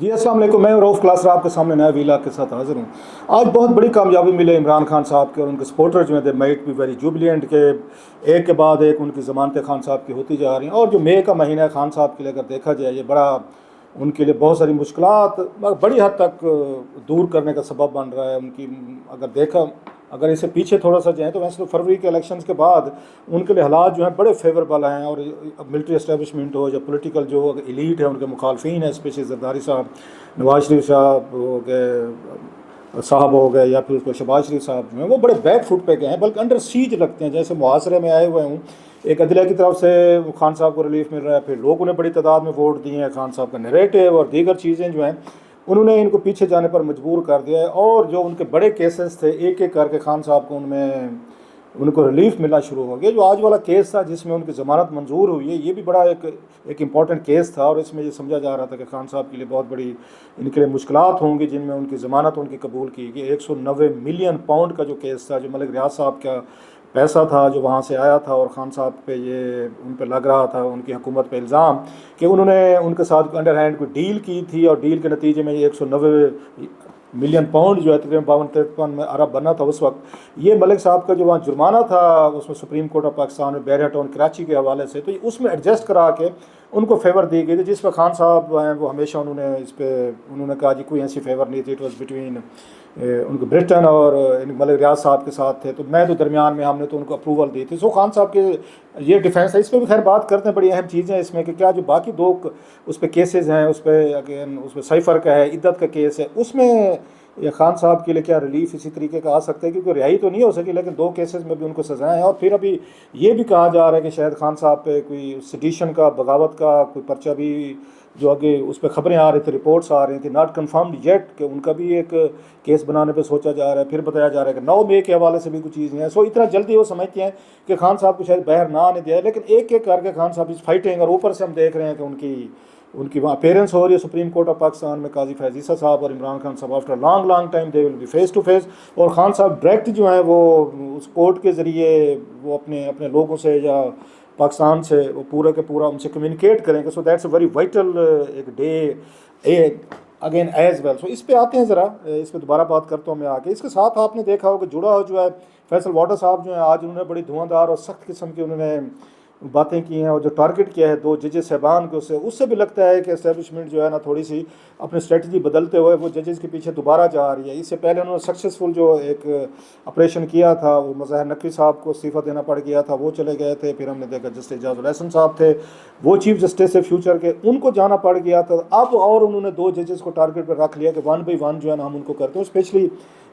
جی السلام علیکم، میں رؤف کلاسر آپ کے سامنے نیا ویلا کے ساتھ حاضر ہوں۔ آج بہت بڑی کامیابی ملے عمران خان صاحب کے اور ان کے سپورٹر جو ہیں they might be very jubilant کے ایک کے بعد ایک ان کی ضمانتیں خان صاحب کی ہوتی جا رہی ہیں، اور جو مئی کا مہینہ ہے خان صاحب کے لیے اگر دیکھا جائے یہ بڑا ان کے لیے بہت ساری مشکلات بڑی حد تک دور کرنے کا سبب بن رہا ہے۔ ان کی اگر اسے پیچھے تھوڑا سا جائیں تو ویسے تو فروری کے الیکشنز کے بعد ان کے لیے حالات جو ہیں بڑے فیوریبل ہیں، اور ملٹری اسٹیبلشمنٹ ہو یا پولیٹیکل جو ایلیٹ ہے ان کے مخالفین ہیں، اسپیشلی زرداری صاحب، نواز شریف صاحب ہو گئے یا پھر اس کو شہباز شریف صاحب جو ہیں وہ بڑے بیک فٹ پہ گئے ہیں، بلکہ انڈر سیج لگتے ہیں، جیسے محاصرے میں آئے ہوئے ہوں۔ ایک عدلیہ کی طرف سے خان صاحب کو ریلیف مل رہا ہے، پھر لوگوں نے بڑی تعداد میں ووٹ دیے ہیں، خان صاحب کا نیریٹو اور دیگر چیزیں جو ہیں انہوں نے ان کو پیچھے جانے پر مجبور کر دیا ہے، اور جو ان کے بڑے کیسز تھے ایک ایک کر کے خان صاحب کو ان کو ریلیف ملنا شروع ہو گیا۔ جو آج والا کیس تھا جس میں ان کی ضمانت منظور ہوئی ہے، یہ بھی بڑا ایک امپورٹنٹ کیس تھا، اور اس میں یہ سمجھا جا رہا تھا کہ خان صاحب کے لیے بہت بڑی ان کے لیے مشکلات ہوں گی، جن میں ان کی ضمانت ان کی قبول کی گئی۔ 190 ملین پاؤنڈ کا جو کیس تھا، جو ملک ریاض صاحب کا پیسہ تھا جو وہاں سے آیا تھا، اور خان صاحب پہ ان پہ لگ رہا تھا ان کی حکومت پہ الزام کہ انہوں نے ان کے ساتھ انڈر ہینڈ کوئی ڈیل کی تھی، اور ڈیل کے نتیجے میں یہ 190 ملین پاؤنڈ جو ہے تقریباً 52-53 ارب بنا تھا اس وقت۔ یہ ملک صاحب کا جو وہاں جرمانہ تھا اس میں سپریم کورٹ آف پاکستان میں بیریا ٹاؤن کراچی کے حوالے سے، تو اس میں ایڈجسٹ کرا کے ان کو فیور دی گئی تھی، جس پہ خان صاحب ہیں وہ ہمیشہ انہوں نے کہا جی کوئی ایسی فیور نہیں تھی، اٹ واز بٹوین ان کو برٹن اور ملک ریاض صاحب کے ساتھ تھے، تو میں تو درمیان میں ہم نے تو ان کو اپروول دی تھی۔ سو خان صاحب کے یہ ڈیفینس ہے، اس پہ بھی خیر بات کرتے ہیں، بڑی اہم چیزیں اس میں کہ کیا جو باقی دو اس پہ کیسز ہیں، اس پہ سائفر کا ہے، عدت کا کیس ہے، اس میں یہ خان صاحب کے لیے کیا ریلیف اسی طریقے کا آ سکتا ہے، کیونکہ رہائی تو نہیں ہو سکی، لیکن 2 کیسز میں بھی ان کو سزائیں ہیں، اور پھر ابھی یہ بھی کہا جا رہا ہے کہ شاید خان صاحب پہ کوئی سیڈیشن کا، بغاوت کا کوئی پرچہ بھی جو آگے اس پہ خبریں آ رہی تھیں، رپورٹس آ رہی تھیں، ناٹ کنفرمڈ یٹ، کہ ان کا بھی ایک کیس بنانے پہ سوچا جا رہا ہے۔ پھر بتایا جا رہا ہے کہ 9 مئی کے حوالے سے بھی کچھ چیز نہیں ہے۔ سو اتنا جلدی وہ سمجھتے ہیں کہ خان صاحب کو شاید باہر نہ آنے دیا ہے، لیکن ایک ایک کر کے خان صاحب اس فائٹنگ، اور اوپر سے ہم دیکھ رہے ہیں کہ ان کی وہاں اپیرنس ہو رہی ہے سپریم کورٹ آف پاکستان میں، قاضی فیض عیسیٰ صاحب اور عمران خان صاحب after long time they will be face to face, اور خان صاحب ڈائریکٹ جو ہیں وہ اس کورٹ کے ذریعے وہ اپنے لوگوں سے یا پاکستان سے وہ پورا کے پورا ان سے کمیونیکیٹ کریں گے۔ So that's a very vital ایک ڈے اگین ایز ویل۔ سو اس پہ آتے ہیں، ذرا اس پہ دوبارہ بات کرتا ہوں میں آگے۔ اس کے ساتھ آپ نے دیکھا ہو کہ جڑا ہو جو ہے فیصل واٹر صاحب جو ہیں، آج انہوں نے بڑی دھواں دھار اور سخت قسم کی انہوں نے باتیں کی ہیں، اور جو ٹارگٹ کیا ہے 2 ججز صاحبان کو، اس سے بھی لگتا ہے کہ اسٹیبلشمنٹ جو ہے نا تھوڑی سی اپنی اسٹریٹجی بدلتے ہوئے وہ ججز کے پیچھے دوبارہ جا رہی ہے۔ اس سے پہلے انہوں نے سکسیزفل جو ایک آپریشن کیا تھا، وہ مظاہر نقوی صاحب کو استعفیٰ دینا پڑ گیا تھا، وہ چلے گئے تھے، پھر ہم نے دیکھا جسٹس اعجاز الحسن صاحب تھے، وہ چیف جسٹس ہے فیوچر کے، ان کو جانا پڑ گیا تھا۔ اب اور انہوں نے 2 ججز کو ٹارگٹ پر رکھ لیا کہ 1 بائی 1 جو ہے نا ہم ان کو کرتے ہیں۔ اسپیشلی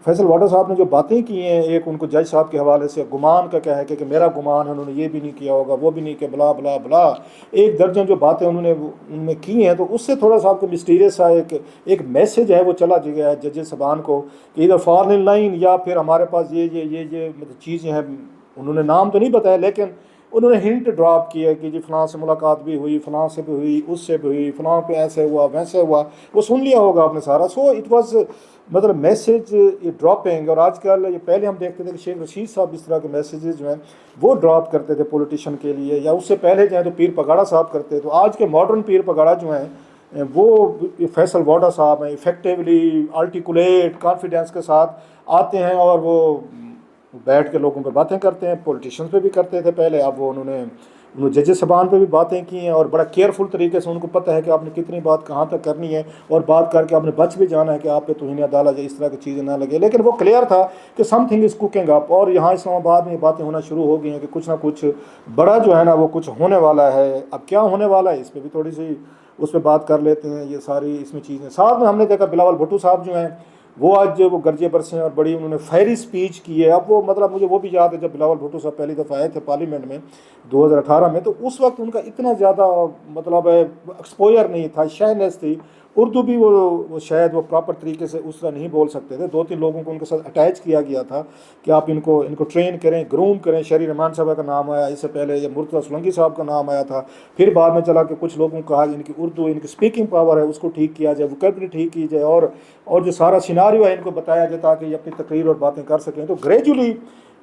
فیصل واٹر صاحب نے جو باتیں کی ہیں، ایک ان کو جج صاحب کے حوالے سے گمان کا کیا ہے کہ میرا گمان ہے انہوں نے یہ بھی نہیں کیا ہوگا، وہ بھی نہیں کہ بلا بلا بلا، ایک درجن جو باتیں انہوں نے ان میں کی ہیں، تو اس سے تھوڑا سا آپ کو مسٹیریس سا ایک میسج ہے وہ چلا گیا ہے ججز صاحبان کو کہ ادھر فال ان لائن، یا پھر ہمارے پاس یہ مطلب چیزیں ہیں۔ انہوں نے نام تو نہیں بتایا، لیکن انہوں نے ہنٹ ڈراپ کیا کہ جی فلاں سے ملاقات بھی ہوئی، فلاں سے بھی ہوئی، اس سے بھی ہوئی، فلاں پہ ایسے ہوا ویسے ہوا، وہ سن لیا ہوگا آپ نے سارا۔ سو اٹ واز مطلب میسج یہ ڈراپنگ، اور آج کل یہ پہلے ہم دیکھتے تھے کہ شیخ رشید صاحب اس طرح کے میسیجز جو ہیں وہ ڈراپ کرتے تھے پولیٹیشین کے لیے، یا اس سے پہلے جو ہے تو پیر پگاڑا صاحب کرتے، تو آج کے ماڈرن پیر پگاڑا جو ہیں وہ فیصل واٹر صاحب ہیں، افیکٹیولی آرٹیکولیٹ کانفیڈنس کے ساتھ آتے ہیں، اور وہ بیٹھ کے لوگوں پہ باتیں کرتے ہیں، پولیٹیشنز پہ بھی کرتے تھے پہلے، اب وہ انہوں نے ججز صاحبان پہ بھی باتیں کی ہیں، اور بڑا کیئرفل طریقے سے ان کو پتہ ہے کہ آپ نے کتنی بات کہاں تک کرنی ہے، اور بات کر کے آپ نے بچ بھی جانا ہے کہ آپ پہ توہین عدالت اس طرح کی چیزیں نہ لگے۔ لیکن وہ کلیئر تھا کہ سم تھنگ از کوکنگ اپ، اور یہاں اسلام آباد میں یہ باتیں ہونا شروع ہو گئی ہیں کہ کچھ نہ کچھ بڑا جو ہے نا وہ کچھ ہونے والا ہے۔ اب کیا ہونے والا ہے اس پہ بھی تھوڑی سی اس پہ بات کر لیتے ہیں، یہ ساری اس میں چیزیں۔ ساتھ میں ہم نے دیکھا بلاول بھٹو صاحب جو ہیں وہ آج وہ گرجے برسے ہیں، اور بڑی انہوں نے فائری سپیچ کی ہے۔ اب وہ مطلب مجھے وہ بھی یاد ہے جب بلاول بھٹو صاحب پہلی دفعہ آئے تھے پارلیمنٹ میں 2018 میں، تو اس وقت ان کا اتنا زیادہ مطلب ایکسپوئر نہیں تھا، شائنس تھی، اردو بھی وہ شاید وہ پراپر طریقے سے اس طرح نہیں بول سکتے تھے۔ 2-3 لوگوں کو ان کے ساتھ اٹیچ کیا گیا تھا کہ آپ ان کو ٹرین کریں، گروم کریں۔ شہری رحمان صاحب کا نام آیا، اس سے پہلے یہ مرتضیٰ سولنگی صاحب کا نام آیا تھا، پھر بعد میں چلا کہ کچھ لوگوں کو کہا ان کی اردو، ان کی اسپیکنگ پاور ہے اس کو ٹھیک کیا جائے، ووکیبلری ٹھیک کی جائے، اور جو سارا سیناریو ہے ان کو بتایا جائے تاکہ یہ اپنی تقریر اور باتیں کر سکیں۔ تو گریجولی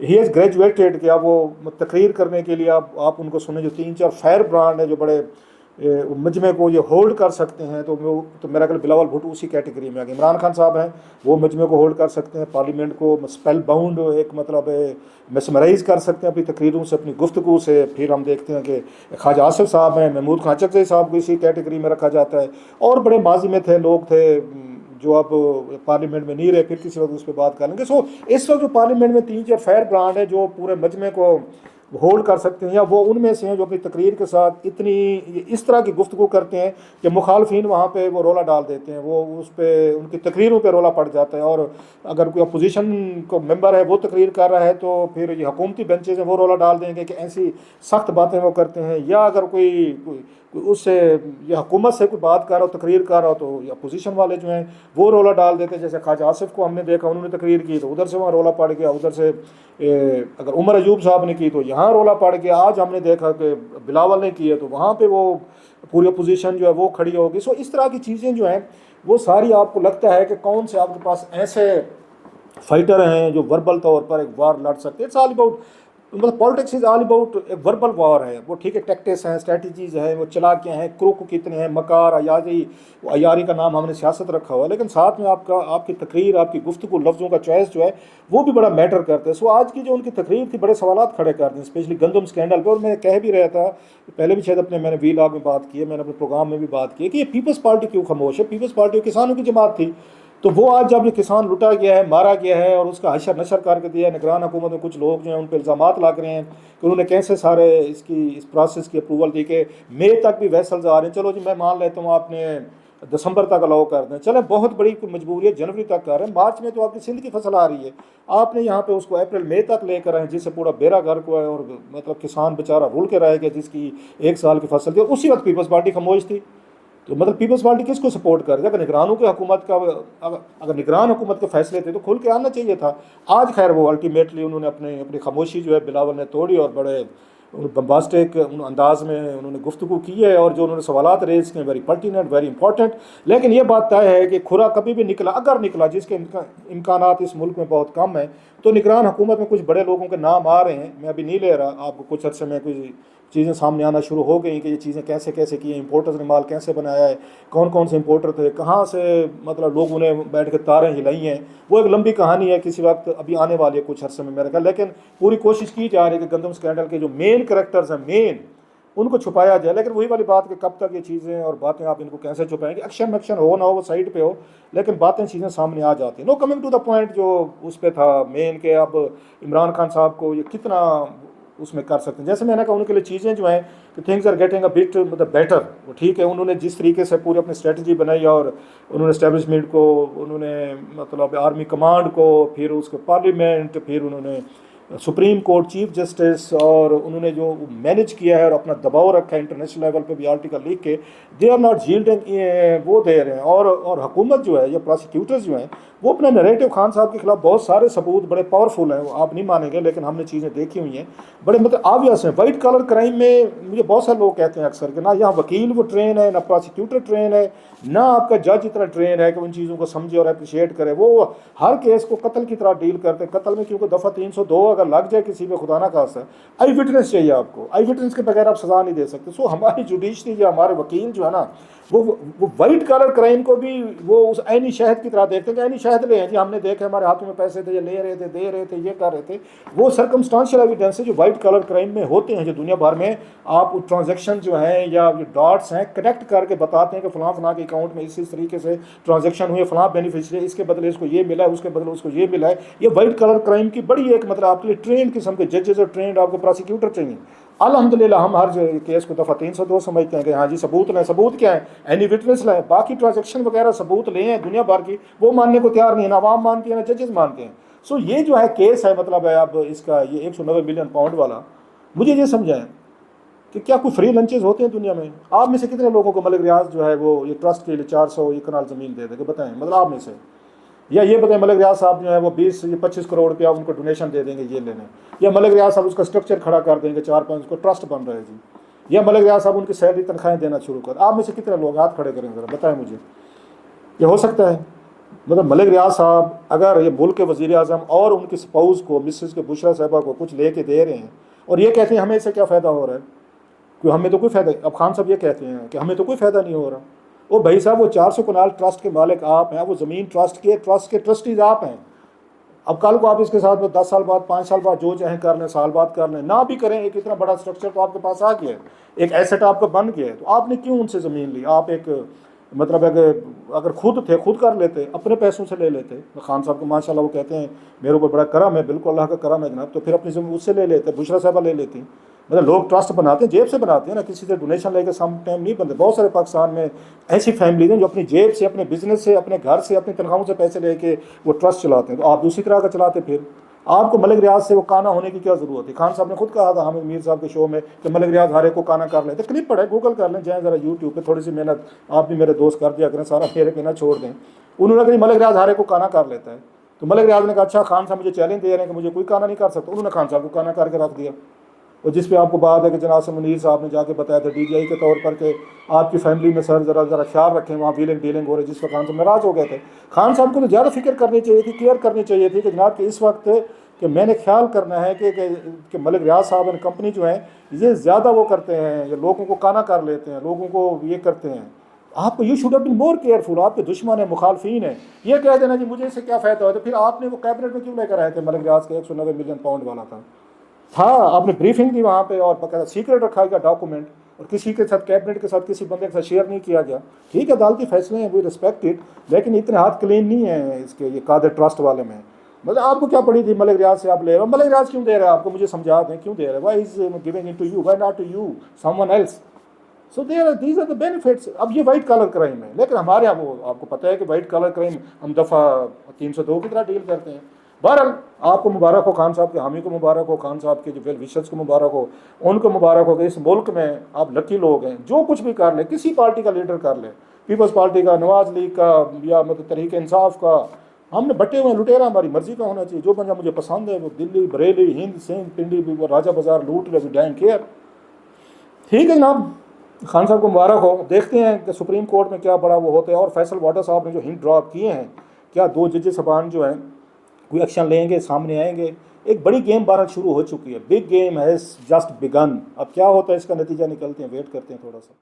ہی ہیز گریجویٹیڈ کہ اب وہ تقریر کرنے کے لیے آپ ان کو سنیں، جو 3-4 فائر برانڈ ہیں جو بڑے مجمع کو یہ ہولڈ کر سکتے ہیں، تو میرا خیال بلاول بھٹو اسی کیٹیگری میں آ گئے۔ عمران خان صاحب ہیں، وہ مجمع کو ہولڈ کر سکتے ہیں، پارلیمنٹ کو اسپیل باؤنڈ ایک مطلب میسمرائز کر سکتے ہیں اپنی تقریروں سے، اپنی گفتگو سے۔ پھر ہم دیکھتے ہیں کہ خواجہ آصف صاحب ہیں، محمود خان چکزئی صاحب کو اسی کیٹیگری میں رکھا جاتا ہے، اور بڑے ماضی میں تھے لوگ تھے جو اب پارلیمنٹ میں نہیں رہے، پھر کسی وقت اس پہ بات کر لیں گے۔ سو اس وقت جو پارلیمنٹ میں 3-4 فیئر برانڈ ہے جو پورے مجمع کو ہولڈ کر سکتے ہیں، یا وہ ان میں سے ہیں جو اپنی تقریر کے ساتھ اس طرح کی گفتگو کرتے ہیں کہ مخالفین وہاں پہ وہ رولا ڈال دیتے ہیں، وہ اس پہ ان کی تقریروں پہ رولا پڑ جاتا ہے، اور اگر کوئی اپوزیشن کو ممبر ہے وہ تقریر کر رہا ہے تو پھر یہ حکومتی بینچز ہیں وہ رولا ڈال دیں گے کہ ایسی سخت باتیں وہ کرتے ہیں، یا اگر کوئی اس سے یہ حکومت سے کوئی بات کر رہا ہو، تقریر کر رہا ہو، تو یہ اپوزیشن والے جو ہیں وہ رولا ڈال دیتے ہیں۔ جیسے خواجہ آصف کو ہم نے دیکھا، انہوں نے تقریر کی تو ادھر سے وہاں رولا پڑ گیا، ادھر سے اگر عمر ایوب صاحب نے کی تو یہاں رولا پڑ گیا، آج ہم نے دیکھا کہ بلاول نے کی ہے تو وہاں پہ وہ پوری اپوزیشن جو ہے وہ کھڑی ہوگی۔ سو اس طرح کی چیزیں جو ہیں وہ ساری آپ کو لگتا ہے کہ کون سے آپ کے پاس ایسے فائٹر ہیں جو وربل طور پر ایک وار لڑ سکتے ہیں۔ اٹس آل اباؤٹ، مطلب پالیٹکس از آل اباؤٹ ایک وربل وار ہے، وہ ٹھیک ہے ٹیکٹس ہیں، اسٹریٹجیز ہیں، وہ چلاکیاں ہیں، کروک کتنے ہیں، مکار، عیاری کا نام ہم نے سیاست رکھا ہوا ہے، لیکن ساتھ میں آپ کی تقریر، آپ کی گفتگو، لفظوں کا چوائس جو ہے وہ بھی بڑا میٹر کرتے ہیں۔ سو آج کی جو ان کی تقریر تھی بڑے سوالات کھڑے کرتے ہیں، اسپیشلی گندم اسکینڈل پہ، اور میں کہہ بھی رہا تھا پہلے بھی شاید میں نے وی لاگ میں بات کی ہے، میں نے اپنے پروگرام میں بھی بات کی ہے کہ یہ پیپلز پارٹی کیوں خاموش ہے۔ پیپلز پارٹی کسانوں کی جماعت تھی، تو وہ آج جب یہ کسان لٹا گیا ہے، مارا گیا ہے، اور اس کا حشر نشر کر کے دیا ہے، نگران حکومت میں کچھ لوگ جو ہیں ان پہ الزامات لگ رہے ہیں کہ انہوں نے کیسے سارے اس پروسیس کی اپروول دی کہ مئی تک بھی ویسلز آ رہے ہیں، چلو جی میں مان لیتا ہوں آپ نے دسمبر تک الاؤ کر دیں، چلیں بہت بڑی مجبوری ہے، جنوری تک کر رہے ہیں، مارچ میں تو آپ کی سندھ کی فصل آ رہی ہے، آپ نے یہاں پہ اس کو اپریل مئی تک لے کر آئے جس سے پورا بیڑا گھر کو ہے، اور مطلب کسان بیچارہ رول کے رہے گا جس کی 1 سال کی فصل تھی، اور اسی وقت پیپلز پارٹی خاموش تھی۔ تو مطلب پیپلز پارٹی کس کو سپورٹ کر رہی ہے؟ اگر نگرانوں کی حکومت کا، اگر نگران حکومت کے فیصلے تھے تو کھل کے آنا چاہیے تھا۔ آج خیر وہ الٹیمیٹلی انہوں نے اپنی خاموشی جو ہے بلاول نے توڑی، اور بڑے بمباسٹک انداز میں انہوں نے گفتگو کی ہے، اور جو انہوں نے سوالات ریز کیے ویری پرٹیننٹ، ویری امپورٹنٹ۔ لیکن یہ بات طے ہے کہ کھرا کبھی بھی نکلا، اگر نکلا، جس کے امکانات اس ملک میں بہت کم ہیں، تو نگران حکومت میں کچھ بڑے لوگوں کے نام آ رہے ہیں، میں ابھی نہیں لے رہا، آپ کو کچھ عرصے میں کچھ چیزیں سامنے آنا شروع ہو گئی کہ یہ چیزیں کیسے کی ہیں، امپورٹرز نے مال کیسے بنایا ہے، کون کون سے امپورٹر تھے، کہاں سے مطلب لوگوں نے بیٹھ کے تاریں ہلائی ہیں، وہ ایک لمبی کہانی ہے، کسی وقت ابھی آنے والی ہے کچھ عرصے میں میرے خیال۔ لیکن پوری کوشش کی جا رہی ہے کہ گندم اسکینڈل کے جو مین کریکٹرز ہیں ان کو چھپایا جائے، لیکن وہی والی بات کہ کب تک یہ چیزیں اور باتیں آپ ان کو کیسے چھپائیں گے، ایکشن ہو نہ ہو وہ سائڈ پہ ہو، لیکن باتیں چیزیں سامنے آ جاتی ہیں۔ نو کمنگ ٹو دا پوائنٹ جو اس پہ تھا مین، کہ اب عمران خان صاحب کو یہ کتنا اس میں کر سکتے ہیں، جیسے میں نے کہا ان کے لیے چیزیں جو ہیں کہ things are getting a bit مطلب بیٹر، وہ ٹھیک ہے، انہوں نے جس طریقے سے پوری اپنی اسٹریٹجی بنائی، اور انہوں نے اسٹیبلشمنٹ کو، انہوں نے مطلب آرمی کمانڈ کو، پھر اس کو پارلیمنٹ، پھر انہوں نے سپریم کورٹ چیف جسٹس، اور انہوں نے جو مینیج کیا ہے اور اپنا دباؤ رکھا ہے انٹرنیشنل لیول پہ بھی آرٹیکل لکھ کے، دے آر ناٹ جیلڈنگ، وہ دے رہے ہیں، اور حکومت جو ہے یا پراسیکیوٹرز جو ہیں وہ اپنا نریٹو خان صاحب کے خلاف بہت سارے ثبوت بڑے پاورفل ہیں، وہ آپ نہیں مانیں گے لیکن ہم نے چیزیں دیکھی ہوئی ہیں، بڑے مطلب آبویس ہیں۔ وائٹ کالر کرائم میں مجھے بہت سارے لوگ کہتے ہیں اکثر کہ نہ یہاں وکیل وہ ٹرین ہے، نہ پراسیکیوٹر ٹرین ہے، نہ آپ کا جج اتنا ٹرین ہے کہ ان چیزوں کو سمجھے اور اپریشیٹ کرے، وہ ہر کیس کو قتل کی طرح ڈیل کرتے ہیں۔ قتل میں کیونکہ دفعہ 302 اگر لگ جائے کسی پہ، خدا نہ خاصا، آئی وٹنس چاہیے آپ کو، آئی وٹنس کے بغیر آپ سزا نہیں دے سکتے۔ سو ہماری جوڈیشری یا ہمارے وکیل جو ہے نا، وہ وائٹ کالر کرائم کو بھی وہ اس عینی شہد کی طرح دیکھتے ہیں کہ عینی شہد لے ہیں جی، ہم نے دیکھا ہمارے ہاتھوں میں پیسے تھے، یہ لے رہے تھے، دے رہے تھے، یہ کر رہے تھے۔ وہ سرکمسٹانشل ایویڈنس ہے جو وائٹ کالر کرائم میں ہوتے ہیں، جو دنیا بھر میں آپ ٹرانزیکشن جو ہیں یا جو ڈاٹس ہیں کنیکٹ کر کے بتاتے ہیں کہ فلاں فلاں کے اکاؤنٹ میں اس طریقے سے ٹرانزیکشن ہوئی، فلاں بینیفیشری، اس کے بدلے اس کو یہ ملا ہے، اس کے بدلے اس کو یہ ملا ہے۔ یہ وائٹ کالر کرائم کی بڑی ایک مطلب آپ کے لیے ٹرینڈ قسم کے ججز اور ٹرینڈ آپ کو پراسیکیوٹر چاہیے۔ الحمدللہ ہم ہر کیس کو دفعہ 302 سمجھتے ہیں کہ ہاں جی ثبوت لیں، ثبوت کیا ہے، اینی وٹنس لیں، باقی ٹرانزیکشن وغیرہ ثبوت لیں ہیں دنیا بھر کی، وہ ماننے کو تیار نہیں ہے، نہ عوام مانتی ہے نہ ججز مانتے ہیں۔ سو یہ جو ہے کیس ہے مطلب ہے اب اس کا یہ 190 ملین پاؤنڈ والا، مجھے یہ سمجھائیں کہ کیا کوئی فری لنچز ہوتے ہیں دنیا میں؟ آپ میں سے کتنے لوگوں کو ملک ریاض جو ہے وہ یہ ٹرسٹ کے لیے 400 یہ کنال زمین دے دے کہ بتائیں، مطلب آپ میں سے، یا یہ بتائیں ملک ریاض صاحب جو ہے وہ 20-25 کروڑ روپیہ ان کو ڈونیشن دے دیں گے یہ لینے، یا ملک ریاض صاحب اس کا اسٹرکچر کھڑا کر دیں گے 4-5 کو ٹرسٹ بن رہا ہے جی، یا ملک ریاض صاحب ان کی سیلری تنخواہیں دینا شروع کر۔ آپ میں سے کتنے لوگ ہاتھ کھڑے کریں ذرا بتائیں مجھے، یہ ہو سکتا ہے؟ مطلب ملک ریاض صاحب اگر یہ ملک کے وزیر اعظم اور ان کی سپاؤس کو، مسز کے بشرا صاحبہ کو کچھ لے کے دے رہے ہیں اور یہ کہتے ہیں ہمیں اس سے کیا فائدہ ہو رہا ہے، کہ ہمیں تو کوئی فائدہ، اب خان صاحب یہ کہتے ہیں کہ ہمیں تو کوئی فائدہ نہیں ہو رہا. وہ بھائی صاحب وہ 400 کنال ٹرسٹ کے مالک آپ ہیں، وہ زمین ٹرسٹ کے ٹرسٹیز آپ ہیں. اب کل کو آپ اس کے ساتھ میں 10 سال بعد 5 سال بعد جو چاہیں کر لیں، سال بعد کر لیں، نہ بھی کریں، ایک اتنا بڑا اسٹرکچر تو آپ کے پاس آ گیا ہے، ایک ایسٹ آپ کا بن گیا ہے، تو آپ نے کیوں ان سے زمین لی؟ آپ ایک مطلب اگر خود تھے خود کر لیتے، اپنے پیسوں سے لے لیتے. خان صاحب کو ماشاء اللہ وہ کہتے ہیں میرے اوپر بڑا کرم ہے، بالکل اللہ کا کرم ہے جناب، تو پھر اپنی زمین اس سے لے لیتے، بشرا صاحبہ لے لیتی. مطلب لوگ ٹرسٹ بناتے ہیں جیب سے بناتے ہیں نا، کسی سے ڈونیشن لے کے سم ٹائم نہیں بنتے. بہت سارے پاکستان میں ایسی فیملیز ہیں جو اپنی جیب سے، اپنے بزنس سے، اپنے گھر سے، اپنی تنخواہوں سے پیسے لے کے وہ ٹرسٹ چلاتے ہیں. تو آپ دوسری طرح کا چلاتے. پھر آپ کو ملک ریاض سے وہ کانا ہونے کی کیا ضرورت ہے؟ خان صاحب نے خود کہا تھا حامد میر صاحب کے شو میں کہ ملک ریاض ہر ایک کو کانا کر لیتے. کلپ پڑے گوگل کر لیں، جائیں ذرا یوٹیوب پہ، تھوڑی سی محنت آپ بھی میرے دوست کر دیا کریں، سارا میرے پہ نہ چھوڑ دیں. انہوں نے کہا ملک ریاض ہر ایک کو کانا کر لیتا ہے. تو ملک ریاض نے کہا اچھا خان صاحب مجھے چیلنج دے رہے ہیں کہ مجھے کوئی کانا نہیں کر سکتا. انہوں نے خان صاحب کو کانا کر کے رکھ دیا. اور جس پہ آپ کو بات ہے کہ جناب سے منیر صاحب نے جا کے بتایا تھا DGI کے طور پر کہ آپ کی فیملی میں سر ذرا خیال رکھیں، وہاں ویلنگ ڈیلنگ ہو رہی ہے، جس پہ خان صاحب ناراض ہو گئے تھے. خان صاحب کو تو زیادہ فکر کرنی چاہیے تھی، کیئر کرنی چاہیے تھی کہ جناب کہ اس وقت کہ میں نے خیال کرنا ہے کہ ملک ریاض صاحب اور کمپنی جو ہیں یہ زیادہ وہ کرتے ہیں، یہ لوگوں کو کانا کر لیتے ہیں، لوگوں کو یہ کرتے ہیں. آپ کو you should have been more careful. آپ کے دشمن ہیں، مخالفین ہیں، یہ کہہ دینا جی مجھے اس سے کیا فائدہ ہوا. تو پھر آپ نے وہ کیبنٹ میں کیوں لے کر آئے تھے؟ ملک ریاض کے 190 ملین پاؤنڈ والا تھا آپ نے بریفنگ دی وہاں پہ، اور باقاعدہ سیکرٹ رکھا گیا ڈاکومنٹ، اور کسی کے ساتھ کیبنٹ کے ساتھ کسی بندے کے ساتھ شیئر نہیں کیا گیا. ٹھیک ہے عدالتی فیصلے ہیں، وی ریسپیکٹ اٹ، لیکن اتنے ہاتھ کلین نہیں ہیں اس کے یہ قادر ٹرسٹ والے میں. مطلب آپ کو کیا پڑی تھی ملک ریاض سے آپ لے رہے ہو؟ ملک ریاض کیوں دے رہا ہے آپ کو؟ مجھے سمجھا دیں کیوں دے رہے ہیں. Why is giving it to you, why not to you someone else. So these are the benefits. اب یہ وائٹ کالر کرائم ہے، لیکن ہمارے یہاں وہ آپ کو پتہ ہے کہ وائٹ کالر کرائم ہم دفعہ 302 کی طرح ڈیل کرتے ہیں. بہرحال آپ کو مبارک ہو، خان صاحب کے حامی کو مبارک ہو، خان صاحب کے جو ویل وشرز کو مبارک ہو، ان کو مبارک ہو کہ اس ملک میں آپ لکی لوگ ہیں. جو کچھ بھی کر لیں، کسی پارٹی کا لیڈر کر لیں، پیپلز پارٹی کا، نواز لیگ کا، یا مطلب تحریک انصاف کا، ہم نے بٹے ہوئے لٹیرا ہماری مرضی کا ہونا چاہیے. جو بندہ مجھے پسند ہے وہ دلی، بریلی، ہند، سندھ، پنڈی، وہ راجہ بازار لوٹ لے، ڈینگ کیئر. ٹھیک ہے جناب، خان صاحب کو مبارک ہو. دیکھتے ہیں کہ سپریم کورٹ میں کیا بڑا وہ ہوتے ہیں. اور فیصل واڈا صاحب نے جو ہنٹ ڈراپ کیے ہیں، کیا 2 ججز صاحبان جو ہیں کوئی ایکشن لیں گے، سامنے آئیں گے. ایک بڑی گیم بہرحال شروع ہو چکی ہے. بگ گیم ہیز جسٹ بگن. اب کیا ہوتا ہے اس کا نتیجہ نکلتے ہیں، ویٹ کرتے ہیں تھوڑا سا.